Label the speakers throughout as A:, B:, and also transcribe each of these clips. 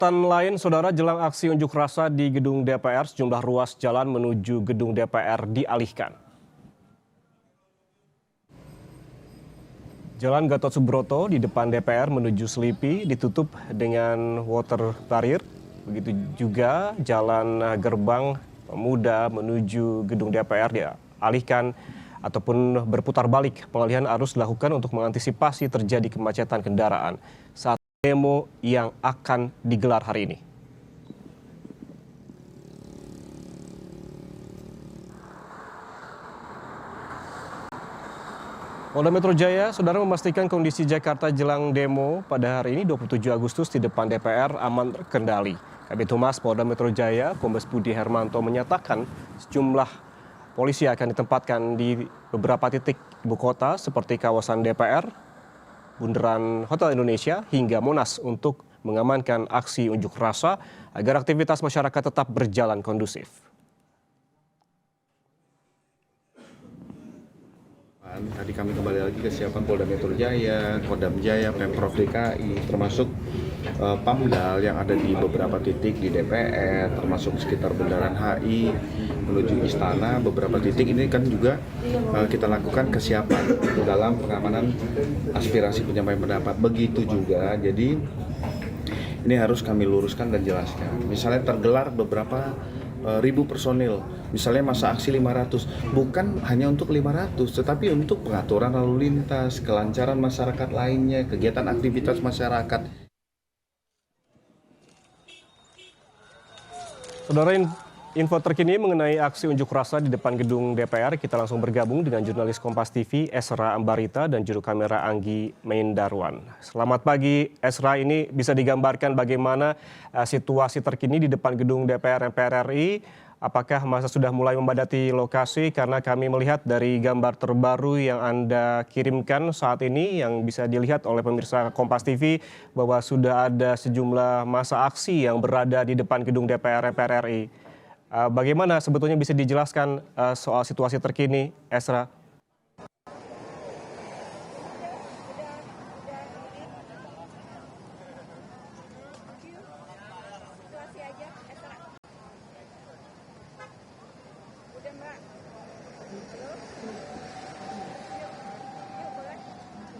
A: Tan lain, saudara, jelang aksi unjuk rasa di gedung DPR, sejumlah ruas jalan menuju gedung DPR dialihkan. Jalan Gatot Subroto di depan DPR menuju Selipi ditutup dengan water barrier. Begitu juga jalan Gerbang Pemuda menuju gedung DPR dialihkan ataupun berputar balik. Pengalihan arus dilakukan untuk mengantisipasi terjadi kemacetan kendaraan saat demo yang akan digelar hari ini. Polda Metro Jaya, saudara, memastikan kondisi Jakarta jelang demo pada hari ini 27 Agustus di depan DPR aman terkendali. Kabid Humas Polda Metro Jaya, Kombes Budi Hermanto menyatakan sejumlah polisi akan ditempatkan di beberapa titik ibu kota seperti kawasan DPR, Bundaran Hotel Indonesia hingga Monas untuk mengamankan aksi unjuk rasa agar aktivitas masyarakat tetap berjalan kondusif.
B: Tadi kami kembali lagi kesiapan Polda Metro Jaya, Kodam Jaya, Pemprov DKI, termasuk Pamdal yang ada di beberapa titik di DPR, termasuk sekitar Bundaran HI menuju Istana. Beberapa titik ini kan juga kita lakukan kesiapan dalam pengamanan aspirasi penyampaian pendapat. Begitu juga, jadi ini harus kami luruskan dan jelaskan. Misalnya tergelar beberapa ribu personil, misalnya masa aksi 500, bukan hanya untuk 500, tetapi untuk pengaturan lalu lintas, kelancaran masyarakat lainnya, kegiatan aktivitas masyarakat.
A: Saudara, info terkini mengenai aksi unjuk rasa di depan gedung DPR, kita langsung bergabung dengan jurnalis Kompas TV Esra Ambarita dan juru kamera Anggi Maindarwan. Selamat pagi Esra, ini bisa digambarkan bagaimana situasi terkini di depan gedung DPR MPR RI? Apakah masa sudah mulai memadati lokasi? Karena kami melihat dari gambar terbaru yang Anda kirimkan saat ini yang bisa dilihat oleh pemirsa Kompas TV bahwa sudah ada sejumlah masa aksi yang berada di depan gedung DPR MPR RI. Bagaimana sebetulnya bisa dijelaskan soal situasi terkini, Esra?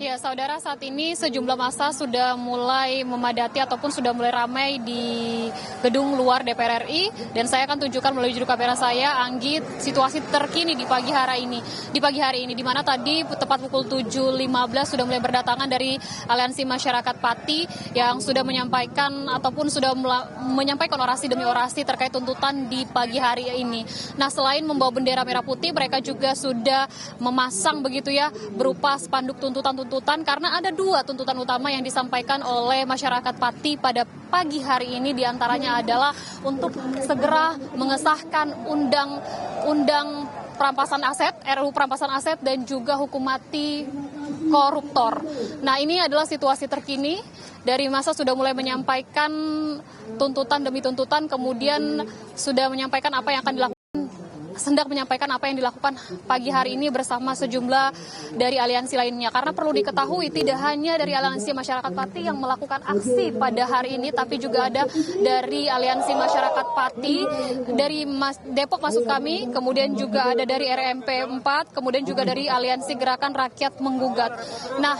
C: Ya, saudara, saat ini sejumlah massa sudah mulai memadati ataupun sudah mulai ramai di gedung luar DPR RI, dan saya akan tunjukkan melalui juru kamera saya, Anggi, situasi terkini di pagi hari ini. Di mana tadi tepat pukul 7.15 sudah mulai berdatangan dari Aliansi Masyarakat Pati yang sudah menyampaikan ataupun sudah menyampaikan orasi demi orasi terkait tuntutan di pagi hari ini. Nah, selain membawa bendera merah putih, mereka juga sudah memasang begitu ya berupa spanduk tuntutan karena ada dua tuntutan utama yang disampaikan oleh masyarakat Pati pada pagi hari ini, diantaranya adalah untuk segera mengesahkan undang perampasan aset, RUU perampasan aset, dan juga hukum mati koruptor. Nah, ini adalah situasi terkini. Dari masa sudah mulai menyampaikan tuntutan demi tuntutan, kemudian sudah menyampaikan apa yang akan dilakukan, hendak menyampaikan apa yang dilakukan pagi hari ini bersama sejumlah dari aliansi lainnya. Karena perlu diketahui tidak hanya dari Aliansi Masyarakat Pati yang melakukan aksi pada hari ini, tapi juga ada dari Aliansi Masyarakat Pati dari Depok maksud kami, kemudian juga ada dari RMP 4, kemudian juga dari Aliansi Gerakan Rakyat Menggugat. Nah,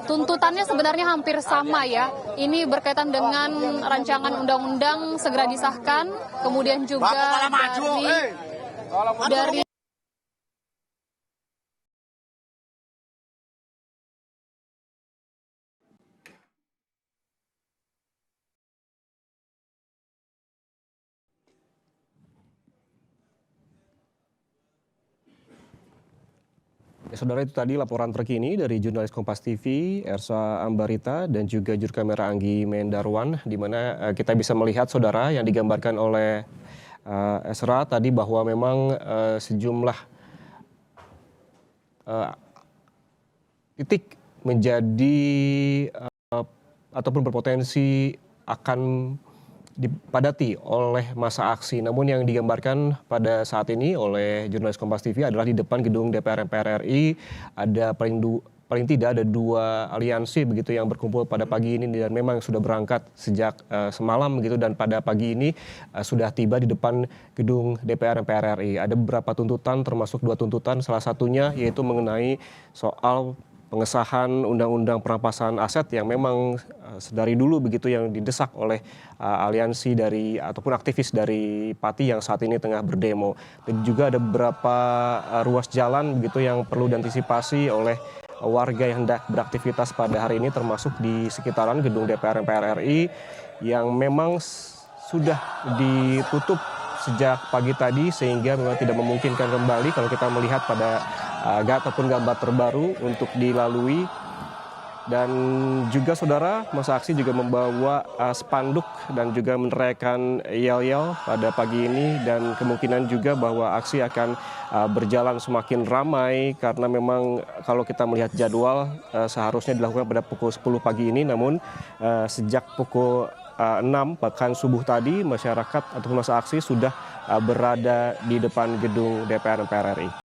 C: tuntutannya sebenarnya hampir sama ya. Ini berkaitan dengan rancangan undang-undang segera disahkan, kemudian juga dari
A: Saudara, itu tadi laporan terkini dari jurnalis Kompas TV, Esra Ambarita, dan juga juru kamera Anggi Maindarwan, di mana kita bisa melihat, saudara, yang digambarkan oleh Esra tadi bahwa memang sejumlah titik menjadi ataupun berpotensi akan dipadati oleh masa aksi. Namun yang digambarkan pada saat ini oleh jurnalis Kompas TV adalah di depan gedung DPR MPR RI ada paling tidak ada 2 aliansi begitu yang berkumpul pada pagi ini dan memang sudah berangkat sejak semalam begitu, dan pada pagi ini sudah tiba di depan gedung DPR MPR RI. Ada beberapa tuntutan, termasuk 2 tuntutan, salah satunya yaitu mengenai soal pengesahan undang-undang perampasan aset yang memang sedari dulu begitu yang didesak oleh aliansi dari ataupun aktivis dari Pati yang saat ini tengah berdemo. Dan juga ada beberapa ruas jalan begitu yang perlu diantisipasi oleh warga yang hendak beraktivitas pada hari ini, termasuk di sekitaran gedung DPR MPR RI yang memang sudah ditutup sejak pagi tadi, sehingga memang tidak memungkinkan kembali kalau kita melihat pada ataupun gambar terbaru untuk dilalui. Dan juga saudara, masa aksi juga membawa spanduk dan juga meneriakan yel-yel pada pagi ini, dan kemungkinan juga bahwa aksi akan berjalan semakin ramai karena memang kalau kita melihat jadwal seharusnya dilakukan pada pukul 10 pagi ini, namun sejak pukul 6 bahkan subuh tadi masyarakat ataupun masa aksi sudah berada di depan gedung DPR MPR RI.